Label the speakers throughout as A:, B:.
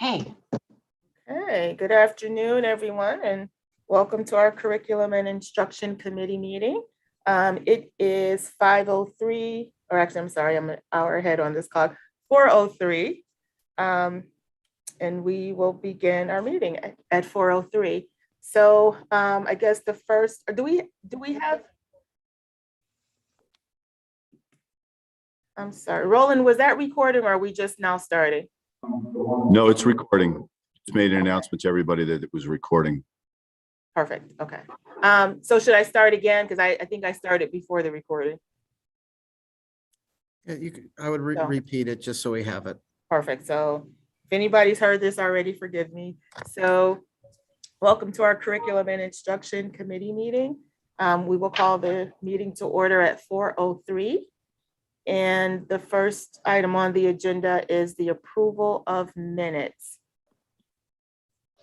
A: Okay.
B: Hey, good afternoon, everyone, and welcome to our Curriculum and Instruction Committee meeting. It is 5:03, or actually, I'm sorry, I'm an hour ahead on this clock, 4:03. And we will begin our meeting at 4:03. So I guess the first, or do we have? I'm sorry, Roland, was that recording or are we just now starting?
C: No, it's recording. It's made an announcement to everybody that it was recording.
B: Perfect. Okay. So should I start again? Because I think I started before the recording.
D: Yeah, I would repeat it just so we have it.
B: Perfect. So if anybody's heard this already, forgive me. So welcome to our Curriculum and Instruction Committee meeting. We will call the meeting to order at 4:03. And the first item on the agenda is the approval of minutes.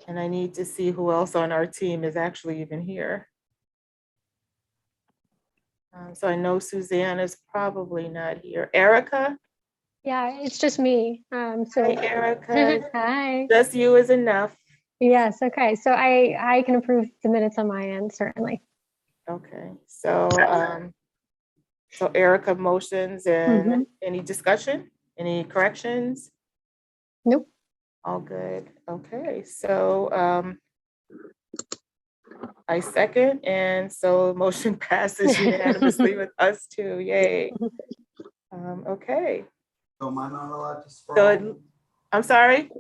B: And I need to see who else on our team is actually even here. So I know Suzanne is probably not here. Erica?
E: Yeah, it's just me.
B: Hi, Erica.
E: Hi.
B: Just you is enough.
E: Yes, okay. So I can approve the minutes on my end, certainly.
B: Okay, so Erica motions and any discussion, any corrections?
E: Nope.
B: All good. Okay, so I second, and so motion passes unanimously with us too. Yay. Okay.
A: So am I not allowed to scroll?
B: So I'm sorry.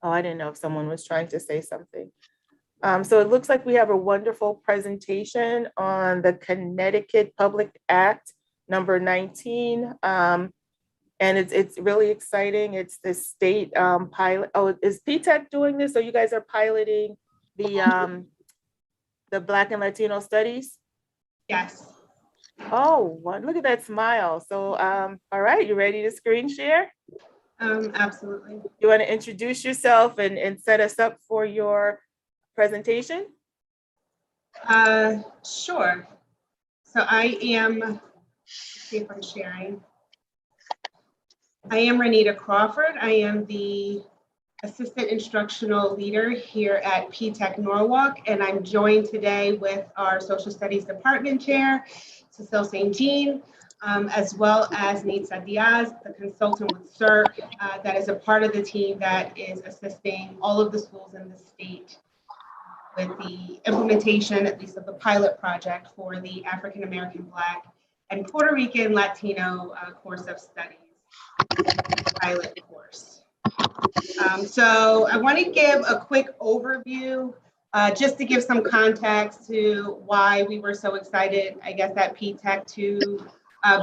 B: Oh, I didn't know if someone was trying to say something. So it looks like we have a wonderful presentation on the Connecticut Public Act number 19. And it's really exciting. It's the state pilot. Oh, is PTEC doing this? So you guys are piloting the Black and Latino studies?
F: Yes.
B: Oh, look at that smile. So, all right, you ready to screen share?
F: Absolutely.
B: You want to introduce yourself and set us up for your presentation?
F: Sure. So I am, let's see if I'm sharing. I am Renita Crawford. I am the Assistant Instructional Leader here at PTEC Norwalk, and I'm joined today with our Social Studies Department Chair, Cecile St. Jean, as well as Nitsa Diaz, the consultant with CERC, that is a part of the team that is assisting all of the schools in the state with the implementation, at least of the pilot project for the African American, Black, and Puerto Rican Latino course of studies, pilot course. So I want to give a quick overview, just to give some context to why we were so excited, I guess, at PTEC to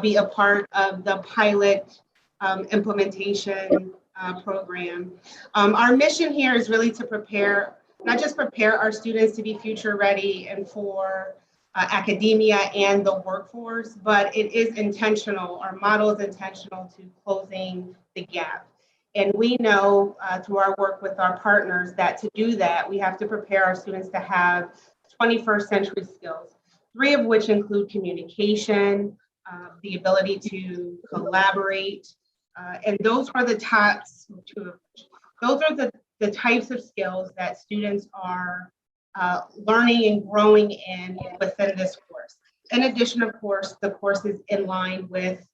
F: be a part of the pilot implementation program. Our mission here is really to prepare, not just prepare our students to be future ready and for academia and the workforce, but it is intentional. Our model is intentional to closing the gap. And we know through our work with our partners that to do that, we have to prepare our students to have 21st century skills, 3 of which include communication, the ability to collaborate, and those are the types, 2 of which, those are the types of skills that students are learning and growing in within this course. In addition, of course, the course is in line with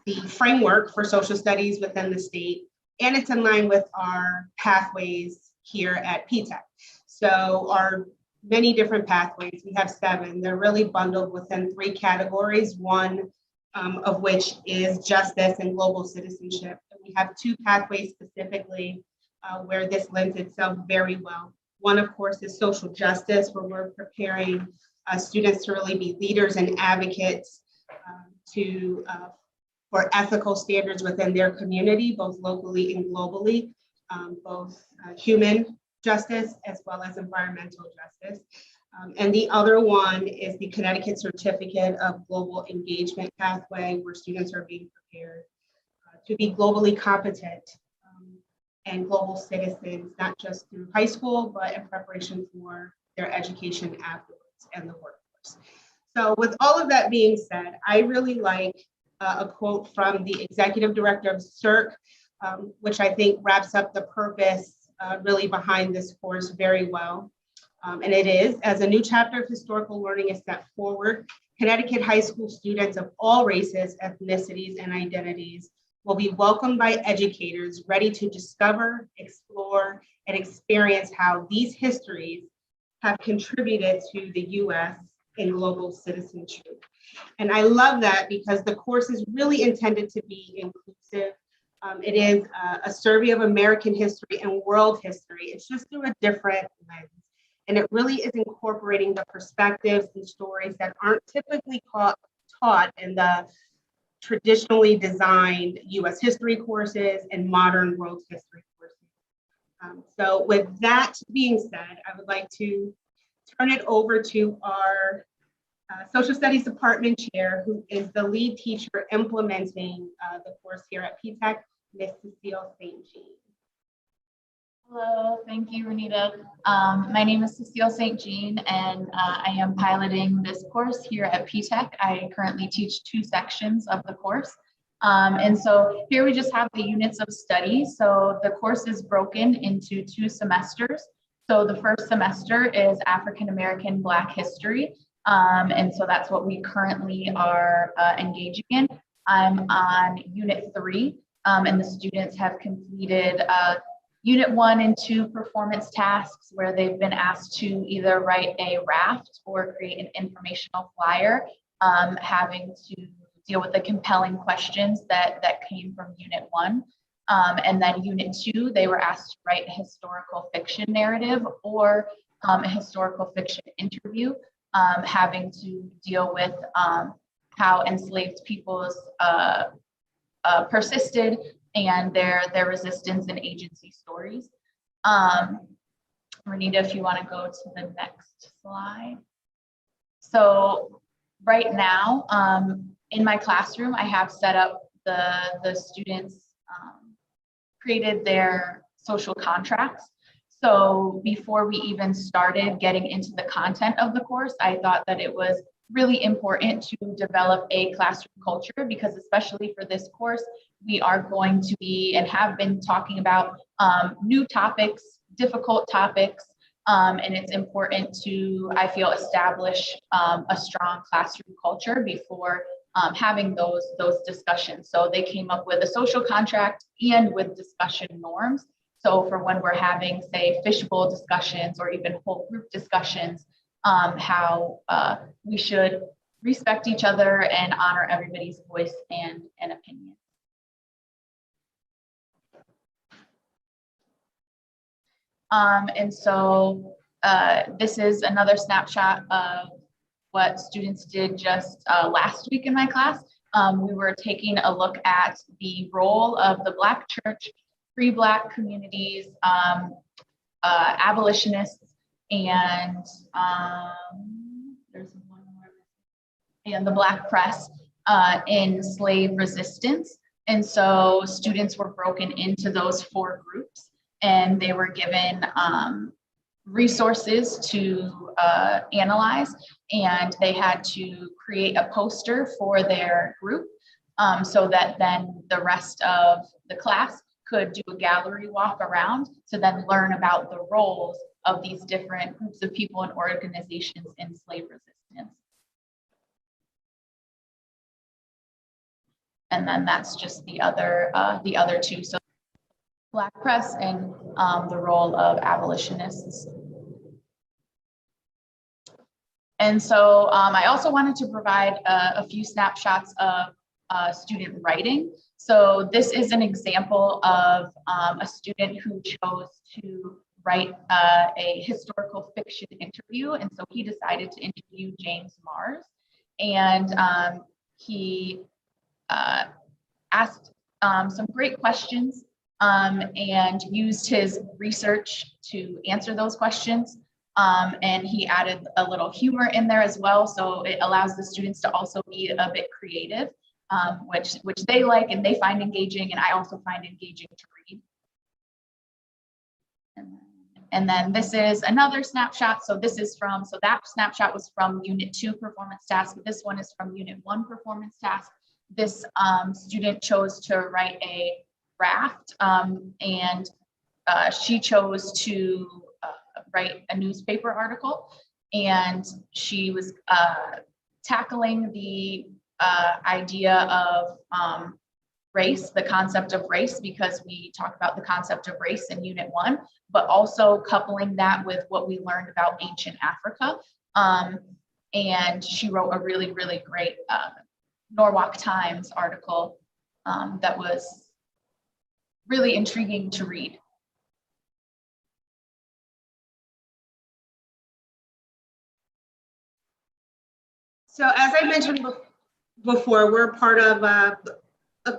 F: the framework for social studies within the state, and it's in line with our pathways here at PTEC. So our many different pathways, we have 7, they're really bundled within 3 categories, one of which is justice and global citizenship. And we have 2 pathways specifically where this lends itself very well. One, of course, is social justice, where we're preparing students to really be leaders and advocates for ethical standards within their community, both locally and globally, both human justice as well as environmental justice. And the other one is the Connecticut Certificate of Global Engagement pathway, where students are being prepared to be globally competent and global citizens, not just through high school, but in preparation for their education afterwards and the workforce. So with all of that being said, I really like a quote from the executive director of CERC, which I think wraps up the purpose really behind this course very well. And it is, as a new chapter of historical learning is set forward, Connecticut high school students of all races, ethnicities, and identities will be welcomed by educators ready to discover, explore, and experience how these histories have contributed to the US in global citizenship. And I love that because the course is really intended to be inclusive. It is a survey of American history and world history. It's just through a different lens. And it really is incorporating the perspectives and stories that aren't typically taught in the traditionally designed US history courses and modern world history courses. So with that being said, I would like to turn it over to our Social Studies Department Chair, who is the lead teacher implementing the course here at PTech, Ms. Cecile St. Jean.
G: Hello, thank you, Renita. My name is Cecile St. Jean, and I am piloting this course here at PTech. I currently teach 2 sections of the course. And so here we just have the units of study. So the course is broken into 2 semesters. So the first semester is African American Black History. And so that's what we currently are engaging in. I'm on Unit 3, and the students have completed Unit 1 and 2 performance tasks where they've been asked to either write a raft or create an informational flyer, having to deal with the compelling questions that came from Unit 1. And then Unit 2, they were asked to write a historical fiction narrative or a historical fiction interview, having to deal with how enslaved peoples persisted and their resistance and agency stories. Renita, if you want to go to the next slide. So right now, in my classroom, I have set up the students created their social contracts. So before we even started getting into the content of the course, I thought that it was really important to develop a classroom culture, because especially for this course, we are going to be and have been talking about new topics, difficult topics, and it's important to, I feel, establish a strong classroom culture before having those discussions. So they came up with a social contract and with discussion norms. So for when we're having, say, fishbowl discussions or even whole group discussions, how we should respect each other and honor everybody's voice and opinion. And so this is another snapshot of what students did just last week in my class. We were taking a look at the role of the Black church, pre-Black communities, abolitionists, and there's one more, and the Black press in slave resistance. And so students were broken into those 4 groups, and they were given resources to analyze, and they had to create a poster for their group so that then the rest of the class could do a gallery walk around to then learn about the roles of these different groups of people and organizations in slave resistance. And then that's just the other 2. So Black press and the role of abolitionists. And so I also wanted to provide a few snapshots of student writing. So this is an example of a student who chose to write a historical fiction interview. And so he decided to interview James Mars. And he asked some great questions and used his research to answer those questions. And he added a little humor in there as well. So it allows the students to also be a bit creative, which they like and they find engaging, and I also find engaging to read. And then this is another snapshot. So this is that snapshot was from Unit 2 performance task. This one is from Unit 1 performance task. this student chose to write a raft, and she chose to write a newspaper article, and she was tackling the idea of race, the concept of race, because we talk about the concept of race in Unit 1, but also coupling that with what we learned about ancient Africa. And she wrote a really, really great Norwalk Times article that was really intriguing to read.
F: So as I mentioned before, we're part of a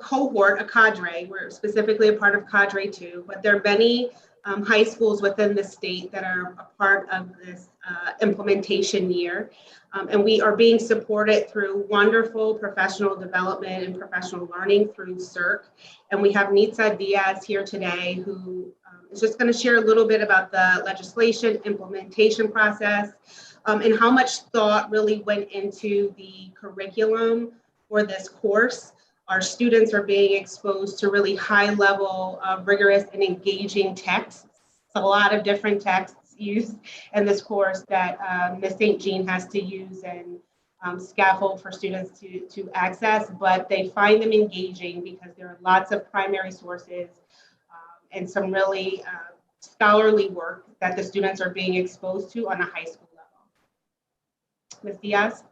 F: cohort, a cadre. We're specifically a part of Cadre 2, but there are many high schools within the state that are a part of this implementation year. And we are being supported through wonderful professional development and professional learning through CERC. And we have Nitza Diaz here today, who is just going to share a little bit about the legislation implementation process, and how much thought really went into the curriculum for this course. Our students are being exposed to really high level, rigorous and engaging texts. A lot of different texts used in this course that Ms. St. Jean has to use and scaffold for students to access, but they find them engaging because there are lots of primary sources and some really scholarly work that the students are being exposed to on a high school level. Ms. Diaz?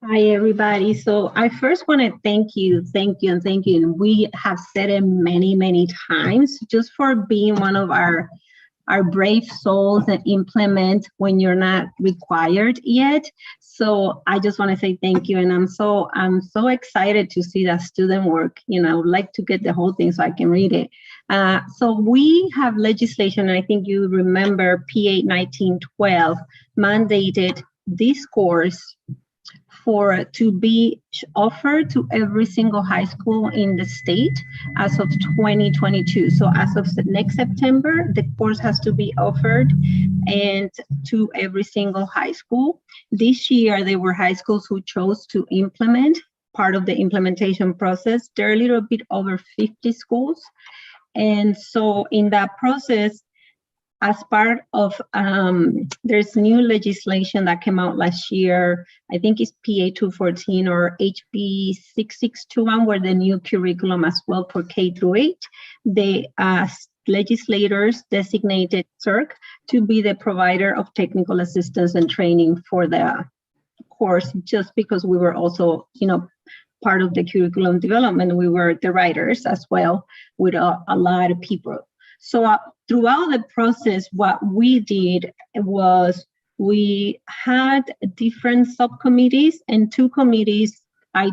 H: Hi, everybody. So I first want to thank you. And we have said it many, many times, just for being one of our brave souls that implement when you're not required yet. So I just want to say thank you. And I'm so excited to see that student work. You know, I would like to get the whole thing so I can read it. So we have legislation, and I think you remember PA 1912 mandated this course to be offered to every single high school in the state as of 2022. So as of next September, the course has to be offered and to every single high school. This year, there were high schools who chose to implement part of the implementation process. There are a little bit over 50 schools. And so in that process, as part of, there's new legislation that came out last year, I think it's PA 214 or HB 6621, where the new curriculum as well for K through 8, the legislators designated CERC to be the provider of technical assistance and training for the course, just because we were also, part of the curriculum development. We were the writers as well with a lot of people. So throughout the process, what we did was we had different subcommittees and 2 committees. I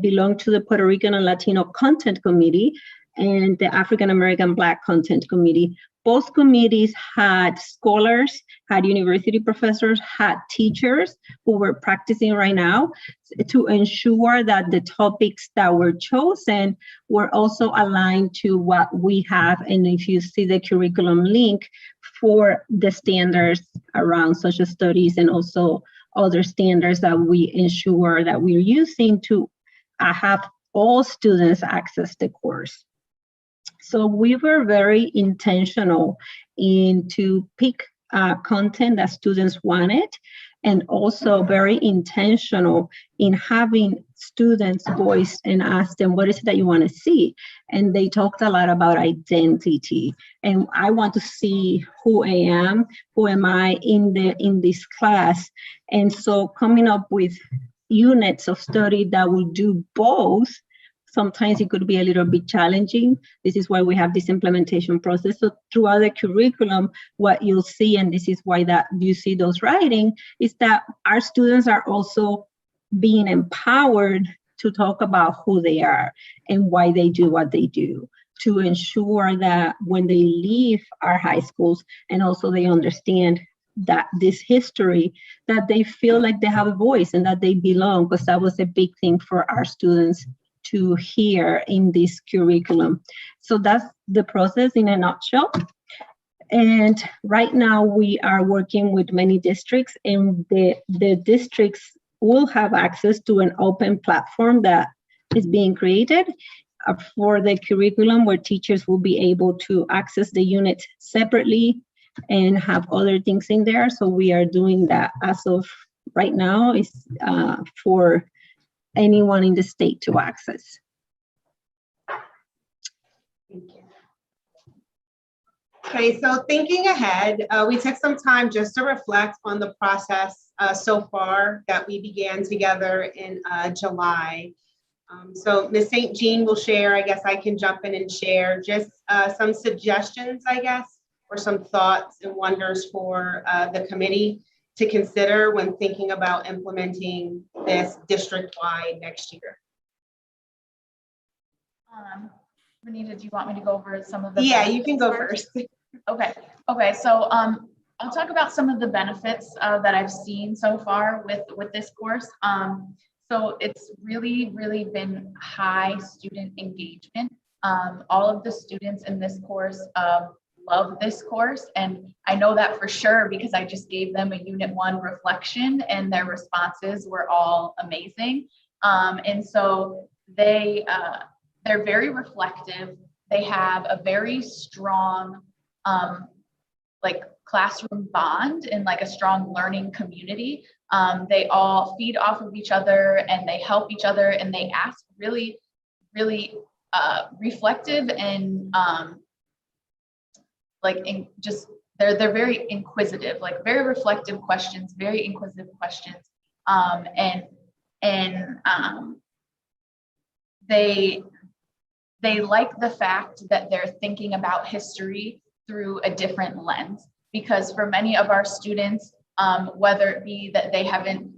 H: belong to the Puerto Rican and Latino Content Committee and the African American Black Content Committee. Both committees had scholars, had university professors, had teachers who were practicing right now to ensure that the topics that were chosen were also aligned to what we have. And if you see the curriculum link for the standards around social studies and also other standards that we ensure that we're using to have all students access the course. So we were very intentional to pick content that students wanted, and also very intentional in having students voice and ask them, what is it that you want to see? And they talked a lot about identity. And I want to see who I am, who am I in this class. And so coming up with units of study that will do both. Sometimes it could be a little bit challenging. This is why we have this implementation process. So throughout the curriculum, what you'll see, and this is why that you see those writing, is that our students are also being empowered to talk about who they are and why they do what they do, to ensure that when they leave our high schools, and also they understand that this history, that they feel like they have a voice and that they belong, because that was a big thing for our students to hear in this curriculum. So that's the process in a nutshell. And right now we are working with many districts, and the districts will have access to an open platform that is being created for the curriculum, where teachers will be able to access the unit separately and have other things in there. So we are doing that as of right now, is for anyone in the state to access.
F: Thank you. Okay, so thinking ahead, we took some time just to reflect on the process so far that we began together in July. So Ms. St. Jean will share, I guess I can jump in and share just some suggestions, I guess, or some thoughts and wonders for the committee to consider when thinking about implementing this district-wide next year.
G: Renita, do you want me to go over some of the?
F: Yeah, you can go first.
G: Okay. So I'll talk about some of the benefits that I've seen so far with this course. So it's really been high student engagement. All of the students in this course love this course, and I know that for sure because I just gave them a Unit 1 reflection, and their responses were all amazing. And so they're very reflective. They have a very strong like classroom bond and like a strong learning community. They all feed off of each other and they help each other, and they ask really reflective and they're very inquisitive, like very reflective questions, very inquisitive questions. They like the fact that they're thinking about history through a different lens, because for many of our students, whether it be that they haven't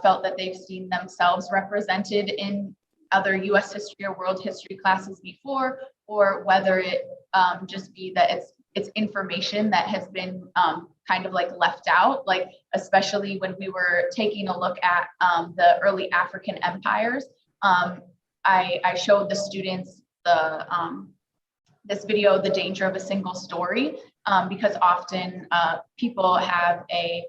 G: felt that they've seen themselves represented in other US history or world history classes before, or whether it just be that it's information that has been kind of like left out, like especially when we were taking a look at the early African empires. I showed the students this video, The Danger of a Single Story, because often people have a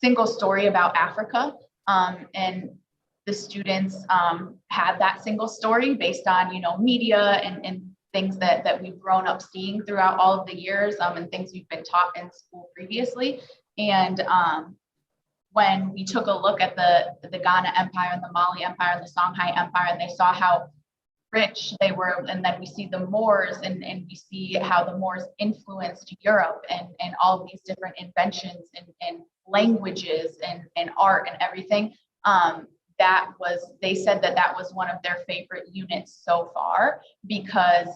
G: single story about Africa, and the students had that single story based on, media and things that we've grown up seeing throughout all of the years, and things we've been taught in school previously. And when we took a look at the Ghana Empire and the Mali Empire and the Songhai Empire, and they saw how rich they were, and then we see the Moors, and we see how the Moors influenced Europe and all of these different inventions and languages and art and everything. They said that was one of their favorite units so far, because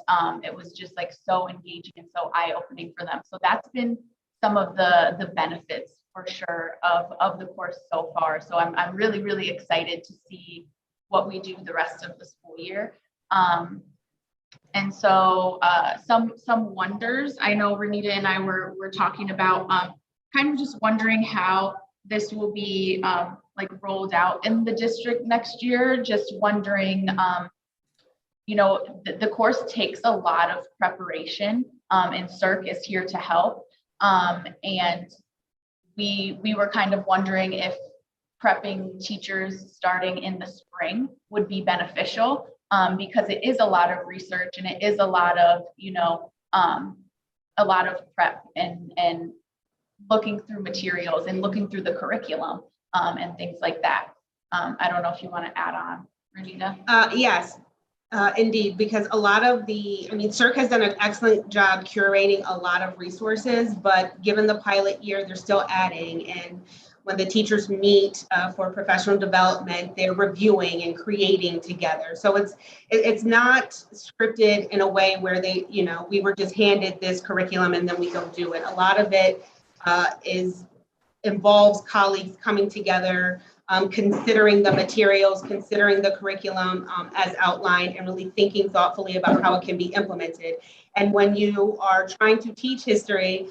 G: it was just like so engaging and so eye-opening for them. So that's been some of the benefits for sure of the course so far. So I'm really excited to see what we do the rest of the school year. And so some wonders, I know Renita and I were talking about kind of just wondering how this will be like rolled out in the district next year. Just wondering, the course takes a lot of preparation, and CIRC is here to help. And we were kind of wondering if prepping teachers starting in the spring would be beneficial, because it is a lot of research and it is a lot of, a lot of prep and looking through materials and looking through the curriculum and things like that. I don't know if you want to add on, Renita.
F: Yes, indeed, because a lot of CIRC has done an excellent job curating a lot of resources, but given the pilot year, they're still adding. And when the teachers meet for professional development, they're reviewing and creating together. So it's not scripted in a way where we were just handed this curriculum and then we go do it. A lot of it involves colleagues coming together, considering the materials, considering the curriculum as outlined, and really thinking thoughtfully about how it can be implemented. And when you are trying to teach history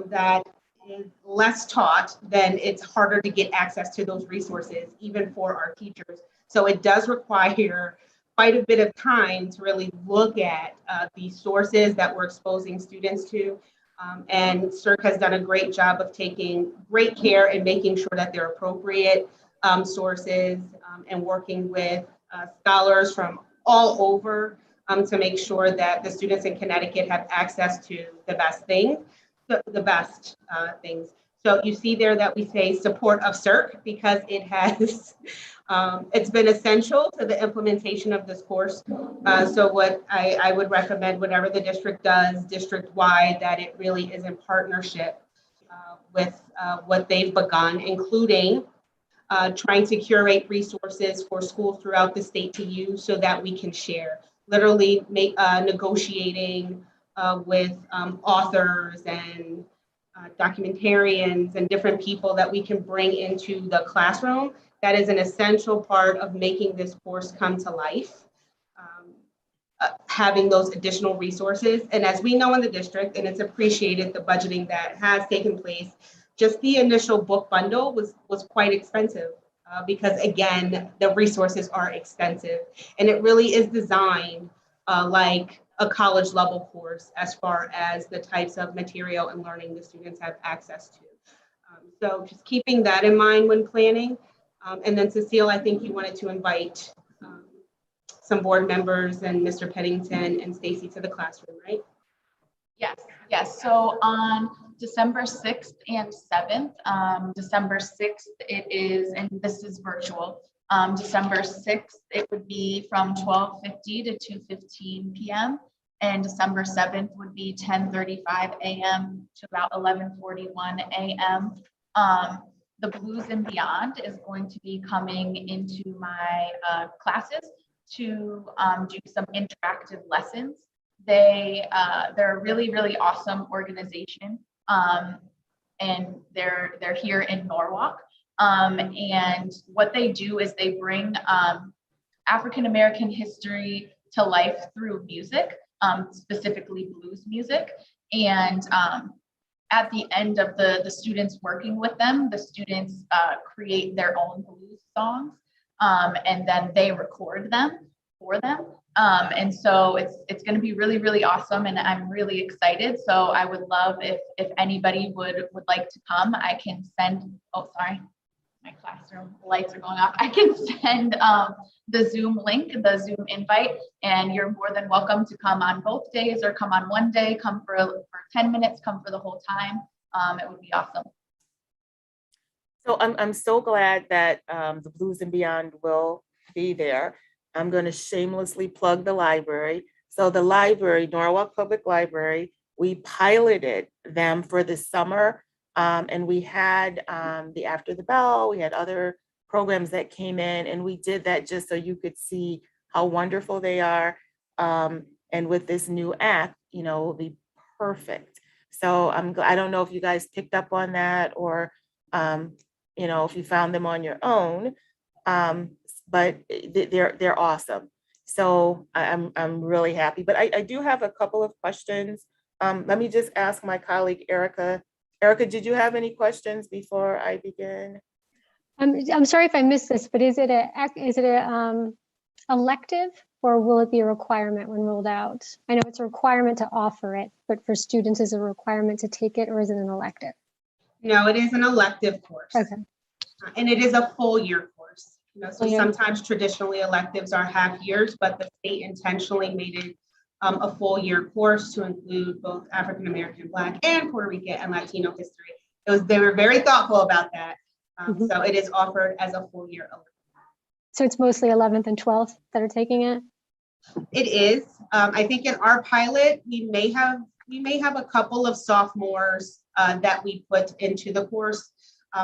F: that is less taught, then it's harder to get access to those resources, even for our teachers. So it does require quite a bit of time to really look at the sources that we're exposing students to. And CIRC has done a great job of taking great care and making sure that they're appropriate. sources and working with scholars from all over to make sure that the students in Connecticut have access to the best things, things. So you see there that we say support of CERC because it has, it's been essential to the implementation of this course. So what I would recommend, whatever the district does district-wide, that it really is in partnership with what they've begun, including trying to curate resources for schools throughout the state to use so that we can share, literally negotiating with authors and documentarians and different people that we can bring into the classroom. That is an essential part of making this course come to life, having those additional resources. And as we know in the district, and it's appreciated, the budgeting that has taken place, just the initial book bundle was quite expensive because again, the resources are extensive and it really is designed like a college level course as far as the types of material and learning the students have access to. So just keeping that in mind when planning. And then Cecile, I think you wanted to invite some board members and Mr. Pennington and Stacy to the classroom, right?
G: Yes. So on December 6th and 7th, December 6th, it is, and this is virtual. December 6th, it would be from 12:50 to 2:15 p.m. And December 7th would be 10:35 a.m. to about 11:41 a.m. The Blues and Beyond is going to be coming into my classes to do some interactive lessons. They're a really, really awesome organization. And they're here in Norwalk. And what they do is they bring African-American history to life through music, specifically blues music. And at the end of the students working with them, the students create their own blues songs, and then they record them for them. And so it's going to be really, really awesome. And I'm really excited. So I would love if anybody would like to come, I can send, oh, sorry, my classroom lights are going off. I can send the Zoom link, the Zoom invite, and you're more than welcome to come on both days or come on one day, come for 10 minutes, come for the whole time. It would be awesome.
B: So I'm so glad that the Blues and Beyond will be there. I'm going to shamelessly plug the library. So the library, Norwalk Public Library, we piloted them for the summer, and we had the After the Bell, we had other programs that came in, and we did that just so you could see how wonderful they are. And with this new app, it will be perfect. So I don't know if you guys picked up on that or, if you found them on your own. But they're awesome. So I'm really happy. But I do have a couple of questions. Let me just ask my colleague, Erica. Erica, did you have any questions before I begin?
E: I'm sorry if I missed this, but is it a elective or will it be a requirement when rolled out? I know it's a requirement to offer it, but for students, is it a requirement to take it or is it an elective?
F: No, it is an elective course.
E: Okay.
F: And it is a full year course. So sometimes traditionally electives are half years, but the state intentionally made it a full year course to include both African-American, Black, and Puerto Rican and Latino history. They were very thoughtful about that. So it is offered as a full year elective.
E: So it's mostly 11th and 12th that are taking it?
F: It is. I think in our pilot, we may have a couple of sophomores that we put into the course,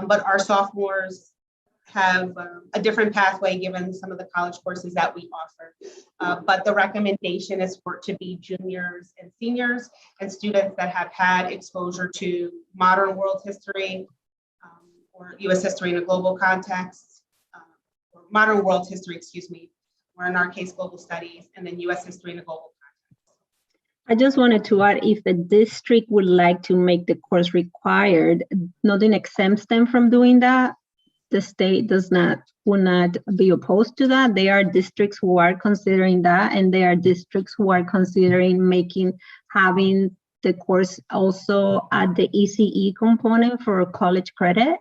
F: but our sophomores have a different pathway given some of the college courses that we offer. But the recommendation is for it to be juniors and seniors and students that have had exposure to modern world history or US history in a global context, or modern world history, excuse me, or in our case, global studies, and then US history in a global context.
H: I just wanted to add, if the district would like to make the course required, nothing exempts them from doing that. The state will not be opposed to that. There are districts who are considering that, and there are districts who are considering having the course also add the ECE component for college credit.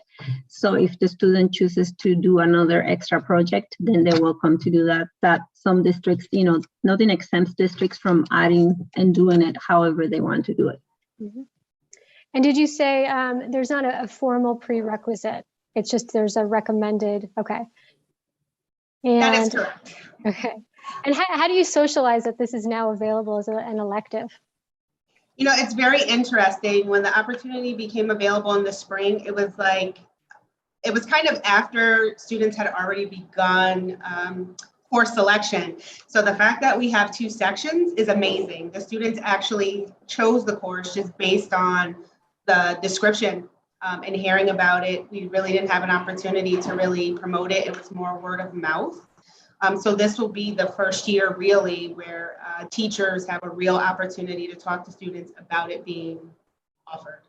H: So if the student chooses to do another extra project, then they're welcome to do that. That some districts, nothing exempts districts from adding and doing it however they want to do it.
E: Mhm. And did you say there's not a formal prerequisite? It's just there's a recommended, okay.
F: That is
E: And
F: correct.
E: okay. And how do you socialize that this is now available as an elective?
F: It's very interesting. When the opportunity became available in the spring, it was kind of after students had already begun course selection. So the fact that we have 2 sections is amazing. The students actually chose the course just based on the description and hearing about it. We really didn't have an opportunity to really promote it. It was more word of mouth. So this will be the first year really where teachers have a real opportunity to talk to students about it being offered.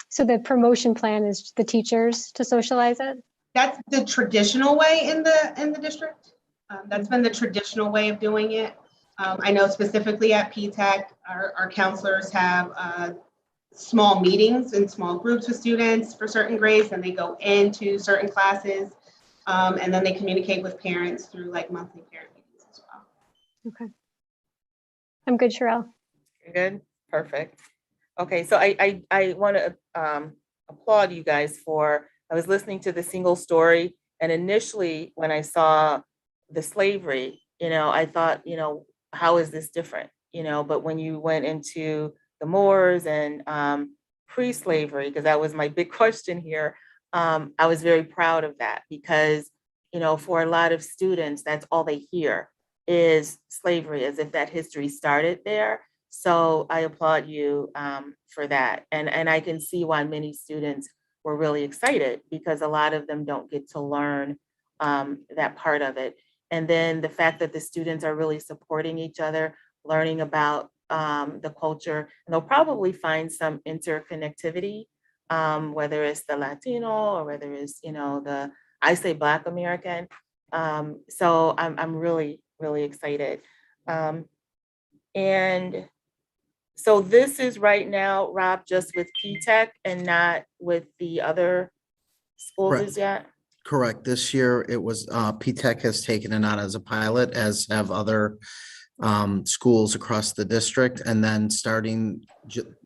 E: So the promotion plan is the teachers to socialize it?
F: That's the traditional way in the district. That's been the traditional way of doing it. I know specifically at PTech, our counselors have small meetings in small groups with students for certain grades, and they go into certain classes. And then they communicate with parents through monthly parent meetings as well.
E: Okay. I'm good, Sherelle.
B: You're good? Perfect. Okay, so I want to applaud you guys I was listening to the single story, and initially when I saw the slavery, I thought, how is this different? But when you went into the Moors and pre-slavery, because that was my big question here, I was very proud of that because, for a lot of students, that's all they hear is slavery, as if that history started there. So I applaud you for that. And I can see why many students were really excited because a lot of them don't get to learn that part of it. And then the fact that the students are really supporting each other, learning about the culture, and they'll probably find some interconnectivity, whether it's the Latino or whether it's, I say Black American. So I'm really, really excited. And so this is right now, Rob, just with PTech and not with the other schools
D: Correct.
B: as yet?
D: Correct. This year it was, PTech has taken it on as a pilot, as have other schools across the district. And then starting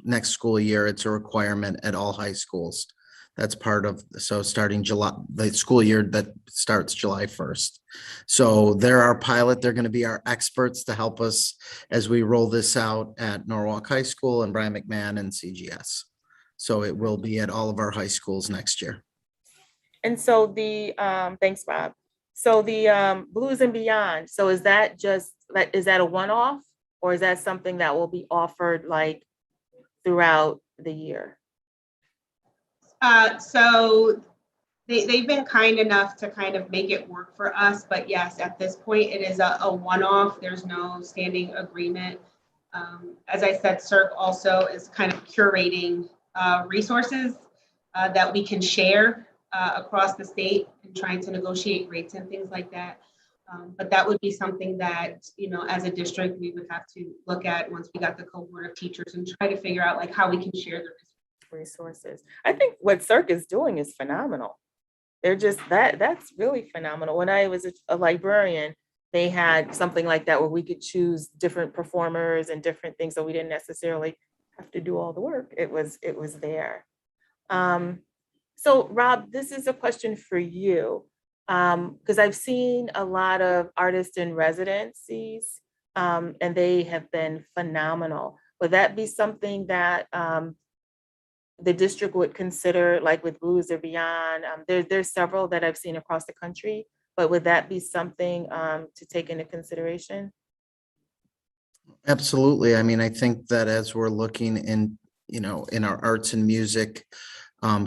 D: next school year, it's a requirement at all high schools. That's part of, so starting July, the school year that starts July 1st. So they're our pilot. They're going to be our experts to help us as we roll this out at Norwalk High School and Brian McMahon and CGS. So it will be at all of our high schools next year.
B: And so thanks, Rob. So the Blues and Beyond, so is that a one-off or is that something that will be offered throughout the year?
F: So they've been kind enough to kind of make it work for us, but yes, at this point it is a one-off. There's no standing agreement. As I said, CERC also is kind of curating resources that we can share across the state and trying to negotiate rates and things like that. But that would be something that, as a district, we would have to look at once we got the cohort of teachers and try to figure out how we can share the
B: resources. I think what CERC is doing is phenomenal. They're just that's really phenomenal. When I was a librarian, they had something like that where we could choose different performers and different things. So we didn't necessarily have to do all the work. It was there. So Rob, this is a question for you. Because I've seen a lot of artists in residencies and they have been phenomenal. Would that be something that the district would consider, with Blues or Beyond? There's several that I've seen across the country, but would that be something to take into consideration?
D: Absolutely. I mean, I think that as we're looking in our arts and music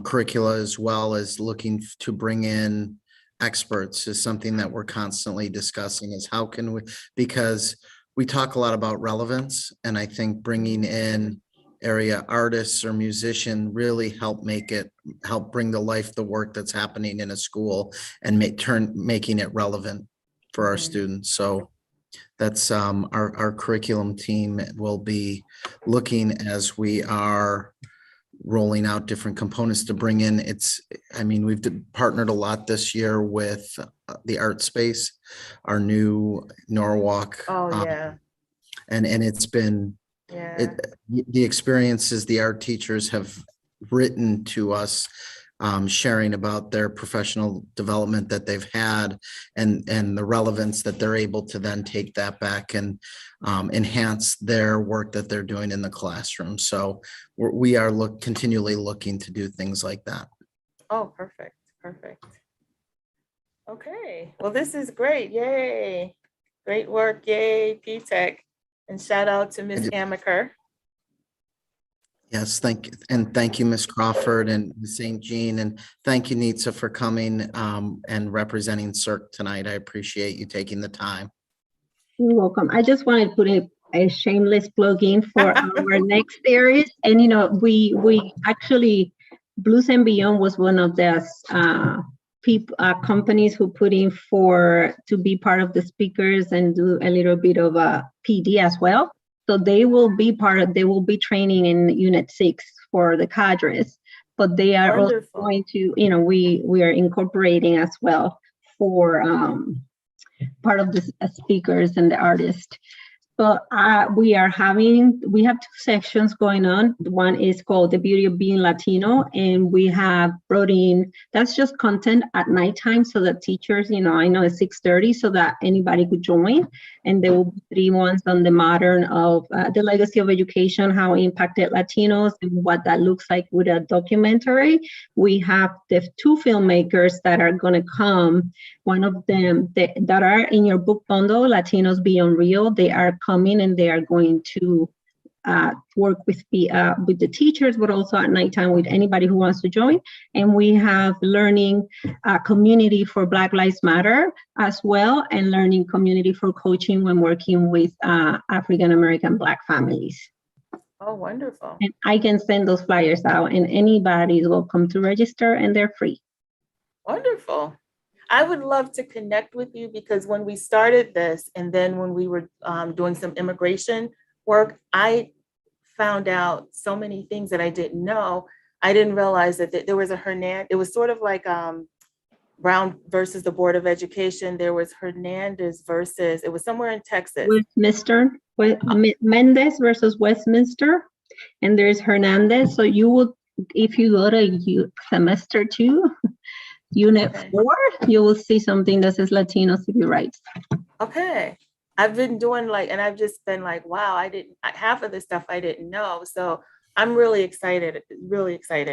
D: curricula, as well as looking to bring in experts, is something that we're constantly discussing, is how can we, because we talk a lot about relevance, and I think bringing in area artists or musician really help bring to life the work that's happening in a school and making it relevant for our students. So That's our curriculum team will be looking as we are rolling out different components to bring in. I mean, we've partnered a lot this year with the art space, our new Norwalk.
B: Oh, yeah,
D: And it's been,
B: yeah.
D: the experiences the art teachers have written to us, sharing about their professional development that they've had and the relevance that they're able to then take that back and enhance their work that they're doing in the classroom. So we are continually looking to do things like that.
B: Oh, perfect, perfect. Okay, well, this is great. Yay. Great work. Yay, P-Tech. And shout out to Ms. Amaker.
D: Yes, thank you. And thank you, Ms. Crawford and Ms. St. Jean. And thank you, Nitsa, for coming and representing CERC tonight. I appreciate you taking the time.
H: You're welcome. I just wanted to put a shameless plug in for our next series. And, you know, we actually, Blues and Beyond was one of the companies who put in to be part of the speakers and do a little bit of a PD as well. So they will be training in Unit 6 for the cadres, but they are also going to, you know, we are incorporating as well for part of the speakers and the artists. But we have 2 sections going on. One is called The Beauty of Being Latino, and we have brought in, that's just content at nighttime so that teachers, you know, I know it's 6:30 so that anybody could join. And there will be 3 ones on the modern of the legacy of education, how it impacted Latinos and what that looks like with a documentary. We have the 2 filmmakers that are gonna come. One of them that are in your book bundle, Latinos Beyond Real, they are coming and they are going to work with the teachers, but also at nighttime with anybody who wants to join. And we have learning community for Black Lives Matter as well, and learning community for coaching when working with African-American Black families.
B: Oh, wonderful.
H: And I can send those flyers out and anybody is welcome to register and they're free.
B: Wonderful. I would love to connect with you because when we started this and then when we were doing some immigration work, I found out so many things that I didn't know. I didn't realize that there was a Hernandez. It was sort of like Brown versus the Board of Education. There was Hernandez versus, it was somewhere in Texas.
H: Westminster, Mendez versus Westminster, and there's Hernandez. So you would, if you go to semester 2, Unit 4, you will see something that says Latino civil rights.
B: Okay. I've been doing and I've just been like, wow, half of the stuff I didn't know. So I'm really excited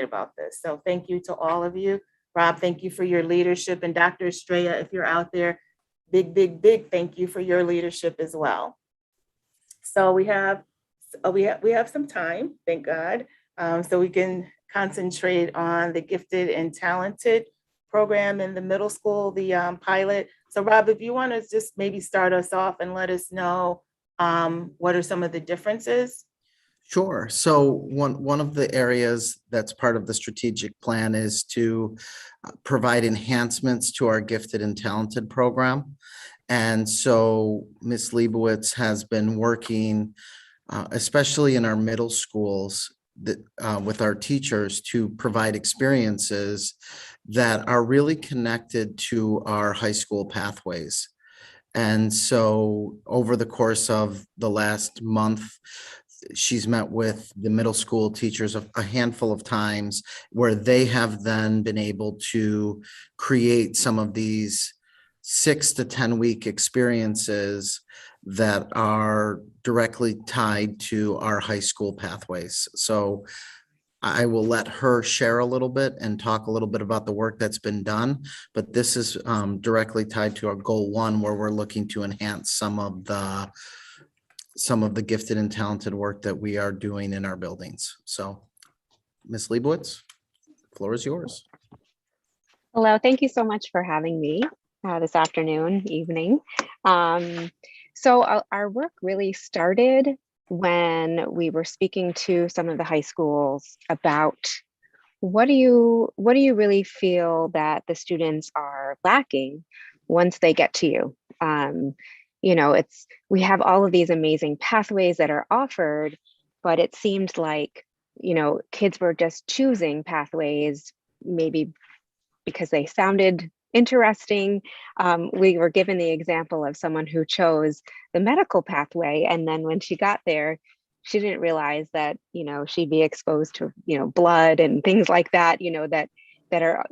B: about this. So thank you to all of you. Rob, thank you for your leadership. And Dr. Estrella, if you're out there, big, big, big thank you for your leadership as well. So we have some time, thank God. So we can concentrate on the gifted and talented program in the middle school, the pilot. So Rob, if you want to just maybe start us off and let us know what are some of the differences?
D: Sure. So one of the areas that's part of the strategic plan is to provide enhancements to our gifted and talented program. And so Ms. Leibowitz has been working, especially in our middle schools, with our teachers to provide experiences that are really connected to our high school pathways. And so over the course of the last month, she's met with the middle school teachers a handful of times where they have then been able to create some of these 6 to 10 week experiences that are directly tied to our high school pathways. So I will let her share a little bit and talk a little bit about the work that's been done, but this is directly tied to our goal 1, where we're looking to enhance some of the gifted and talented work that we are doing in our buildings. So Ms. Leibowitz, the floor is yours.
I: Hello, thank you so much for having me this evening. So our work really started when we were speaking to some of the high schools about what do you really feel that the students are lacking once they get to you? we have all of these amazing pathways that are offered, but it seemed like, kids were just choosing pathways, maybe because they sounded interesting. We were given the example of someone who chose the medical pathway, and then when she got there, she didn't realize that, she'd be exposed to, blood and things like that, that are,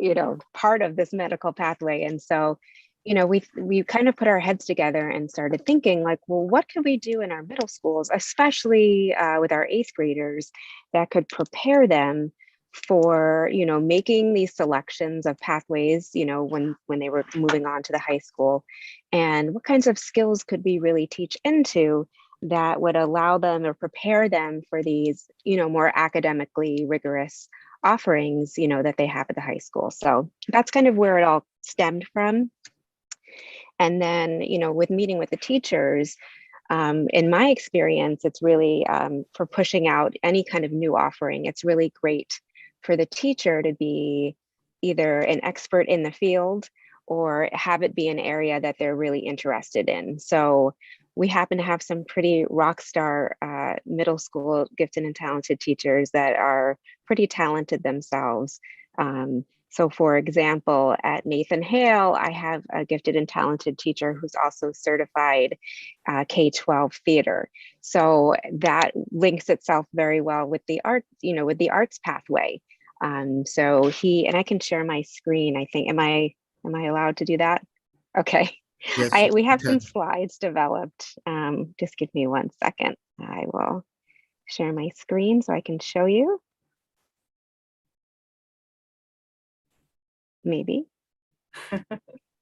I: part of this medical pathway. And so, we kind of put our heads together and started thinking like, well, what could we do in our middle schools, especially with our 8th graders, that could prepare them for, making these selections of pathways, when they were moving on to the high school, and what kinds of skills could we really teach into that would allow them or prepare them for these, more academically rigorous offerings, that they have at the high school. So that's kind of where it all stemmed from. And then, with meeting with the teachers, in my experience, it's really for pushing out any kind of new offering, it's really great for the teacher to be either an expert in the field or have it be an area that they're really interested in. So we happen to have some pretty rock star middle school gifted and talented teachers that are pretty talented themselves. So for example, at Nathan Hale, I have a gifted and talented teacher who's also certified K-12 theater. So that links itself very well with the art, with the arts pathway. So and I can share my screen, I think. Am I allowed to do that? Okay.
D: Yes.
I: We have
D: okay.
I: some slides developed. Just give me 1 second. I will share my screen so I can show you. Maybe.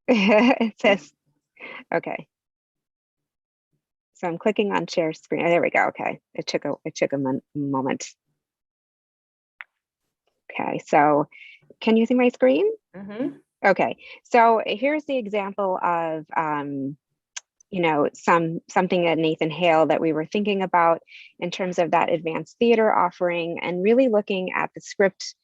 I: It says, okay. So I'm clicking on share screen. Oh, there we go. Okay. It took a moment. Okay. So can you see my screen?
B: Mhm.
I: Okay. So here's the example of, something at Nathan Hale that we were thinking about in terms of that advanced theater offering, and really looking at script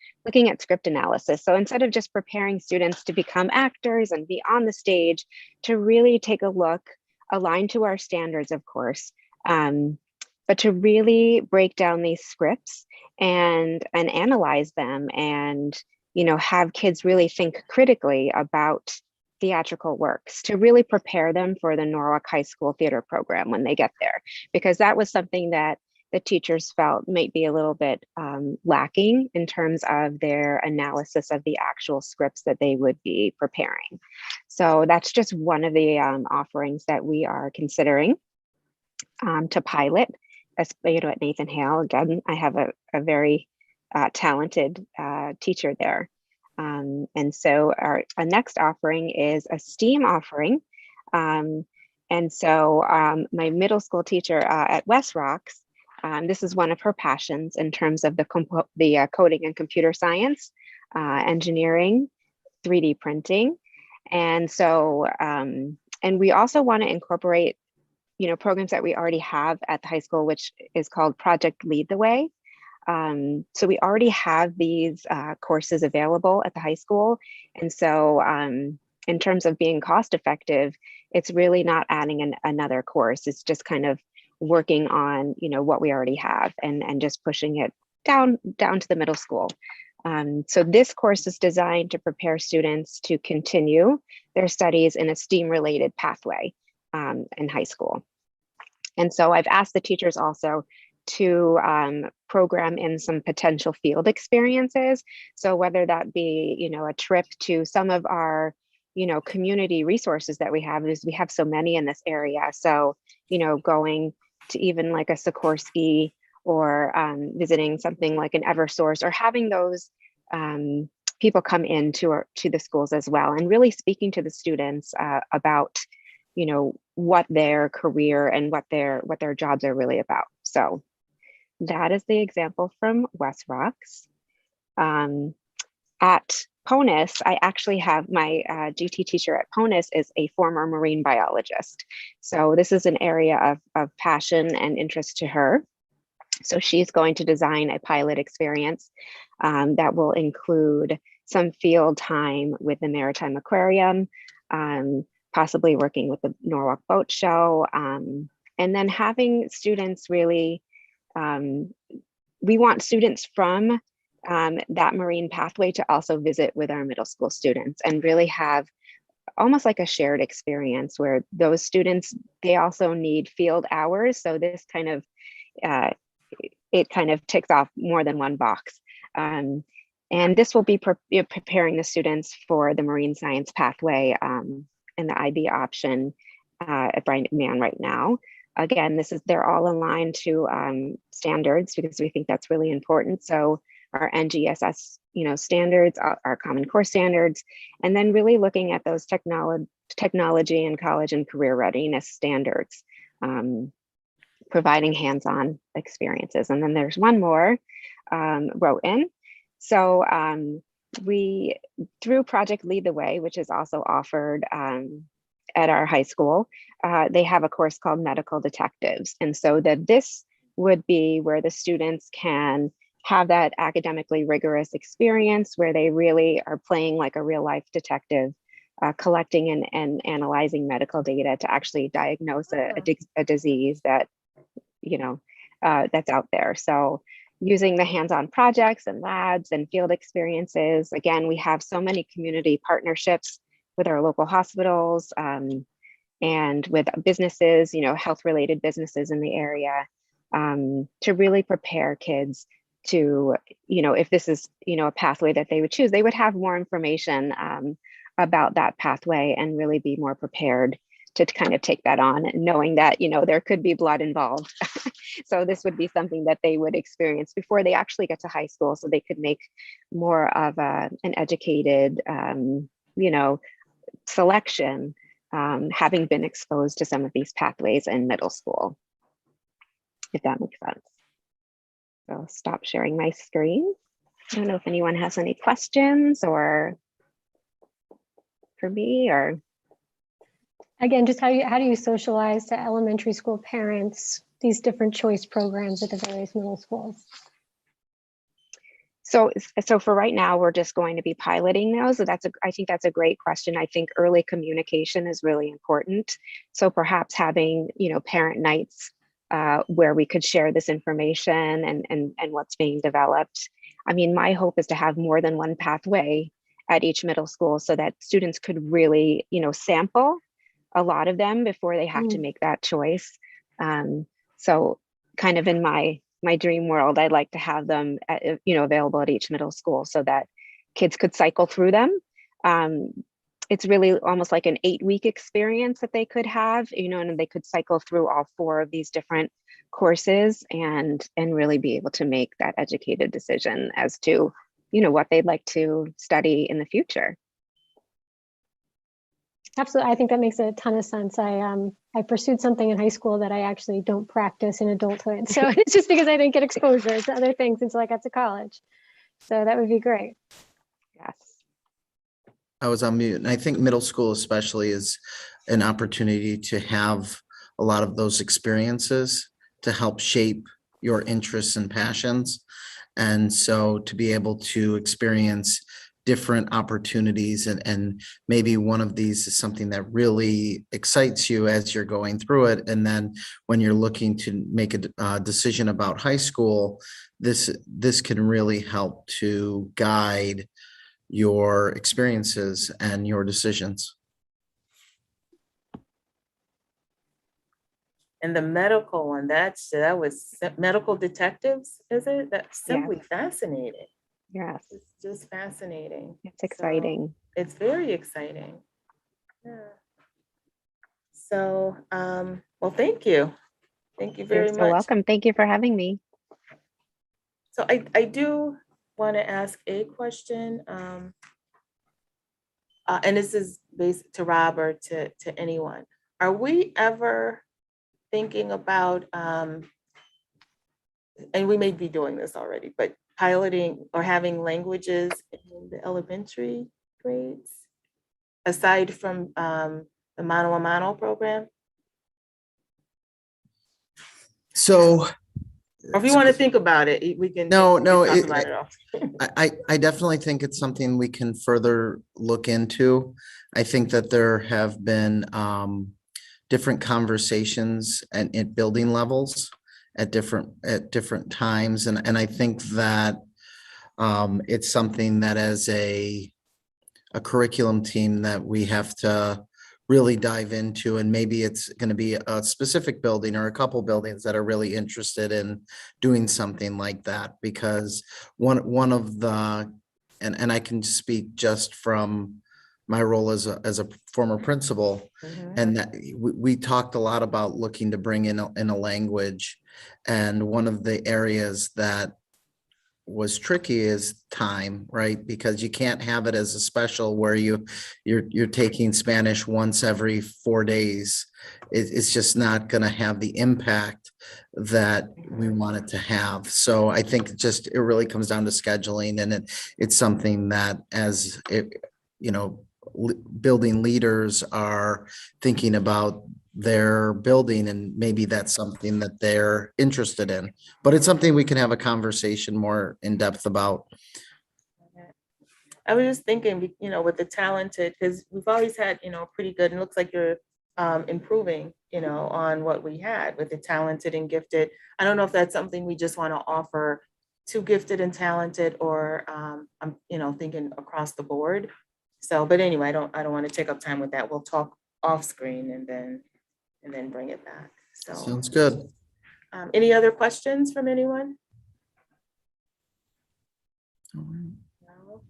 I: analysis. So instead of just preparing students to become actors and be on the stage, to really take a look, aligned to our standards, of course, but to really break down these scripts and analyze them, and have kids really think critically about theatrical works, to really prepare them for the Norwalk High School theater program when they get there, because that was something that the teachers felt might be a little bit lacking in terms of their analysis of the actual scripts that they would be preparing. So that's just one of the offerings that we are considering to pilot, at Nathan Hale. Again, I have a very talented teacher there. And so our next offering is a STEAM offering. And so my middle school teacher at West Rocks, this is one of her passions in terms of the coding and computer science, engineering, 3D printing. And so, and we also want to incorporate, programs that we already have at the high school, which is called Project Lead the Way. So we already have these courses available at the high school. And so in terms of being cost effective, it's really not adding another course. It's just kind of working on, what we already have, and just pushing it down to the middle school. So this course is designed to prepare students to continue their studies in a STEAM related pathway in high school. And so I've asked the teachers also to program in some potential field experiences. So whether that be, a trip to some of our, community resources that we have, is we have so many in this area. So, going to even like a Sikorsky, or visiting something like an Eversource, or having those people come into the schools as well, and really speaking to the students about, what their career and what their jobs are really about. So that is the example from West Rocks. At PONUS, I actually have my GT teacher at PONUS is a former marine biologist. So this is an area of passion and interest to her. So she's going to design a pilot experience that will include some field time with the Maritime Aquarium, possibly working with the Norwalk Boat Show, and then having students really, we want students from that marine pathway to also visit with our middle school students and really have almost like a shared experience where those students, they also need field hours. So this kind of, it kind of ticks off more than one box. And this will be preparing the students for the marine science pathway and the IB option at Bryant McMahon right now. Again, they're all aligned to standards because we think that's really important. So our NGSS, standards, our Common Core standards, and then really looking at those technology and college and career readiness standards, providing hands-on experiences. And then there's one more, wrote in. So we, through Project Lead the Way, which is also offered at our high school, they have a course called Medical Detectives. And so this would be where the students can have that academically rigorous experience where they really are playing like a real life detective, collecting and analyzing medical data to actually diagnose a disease that, that's out there. So using the hands-on projects and labs and field experiences. Again, we have so many community partnerships with our local hospitals and with businesses, health-related businesses in the area to really prepare kids to, if this is, a pathway that they would choose, they would have more information about that pathway and really be more prepared to kind of take that on, knowing that, there could be blood involved. So this would be something that they would experience before they actually get to high school, so they could make more of an educated, selection, having been exposed to some of these pathways in middle school, if that makes sense. So I'll stop sharing my screen. I don't know if anyone has any questions or for me or.
E: Again, just how do you socialize to elementary school parents these different choice programs at the various middle schools?
I: So for right now, we're just going to be piloting those. So I think that's a great question. I think early communication is really important. So perhaps having, parent nights where we could share this information and what's being developed. I mean, my hope is to have more than one pathway at each middle school so that students could really, sample a lot of them before they have to make that choice. So kind of in my dream world, I'd like to have them, available at each middle school so that kids could cycle through them. It's really almost like an 8-week experience that they could have, and they could cycle through all 4 of these different courses and really be able to make that educated decision as to, what they'd like to study in the future.
E: Absolutely. I think that makes a ton of sense. I pursued something in high school that I actually don't practice in adulthood. So it's just because I didn't get exposure to other things until I got to college. So that would be great.
I: Yes.
D: I was on mute, and I think middle school especially is an opportunity to have a lot of those experiences to help shape your interests and passions. And so to be able to experience different opportunities and maybe one of these is something that really excites you as you're going through it. And then when you're looking to make a decision about high school, this can really help to guide your experiences and your decisions.
B: And the medical one, that was medical detectives, is it? That's simply fascinating.
I: Yes.
B: It's just fascinating.
I: It's exciting.
B: So, it's very exciting. Yeah. So, well, thank you. Thank you very
I: You're
B: much.
I: so welcome. Thank you for having me.
B: So I do want to ask a question. And this is based to Rob or to anyone. Are we ever thinking about, and we may be doing this already, but piloting or having languages in the elementary grades, aside from the mano a mano program?
D: So
B: Or if you want to think about it, we can.
D: No, no,
B: talk
D: it-
B: about it off.
D: I definitely think it's something we can further look into. I think that there have been different conversations and at building levels at different times. And I think that it's something that as a curriculum team that we have to really dive into, and maybe it's going to be a specific building or a couple buildings that are really interested in doing something like that, because one of the, and I can speak just from my role as a former principal,
B: Mhm.
D: and that we talked a lot about looking to bring in a language, and one of the areas that was tricky is time, right? Because you can't have it as a special where you're taking Spanish once every 4 days. It's just not going to have the impact that we want it to have. So I think it really comes down to scheduling, and it's something that as building leaders are thinking about their building, and maybe that's something that they're interested in, but it's something we can have a conversation more in depth about.
B: I was just thinking, with the talented, because we've always had, pretty good, and it looks like you're improving, on what we had with the talented and gifted. I don't know if that's something we just want to offer to gifted and talented, or I'm, thinking across the board. So, but anyway, I don't want to take up time with that. We'll talk off screen and then bring it back. So
D: Sounds good.
B: Any other questions from anyone? No?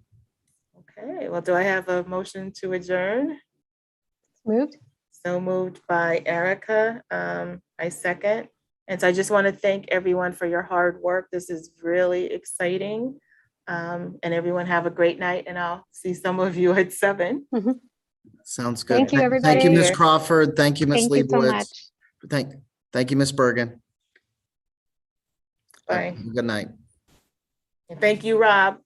B: Okay, well, do I have a motion to adjourn?
E: Moved.
B: So moved by Erica. I second. And so I just want to thank everyone for your hard work. This is really exciting. And everyone have a great night, and I'll see some of you at 7.
D: Sounds good.
E: Thank you,
D: Thank you,
E: everybody.
D: Ms. Crawford. Thank you, Ms.
I: Thank you so
D: Leibowitz.
I: much.
D: Thank you, Ms. Bergen.
B: Bye.
D: Good night.
B: And thank you, Rob.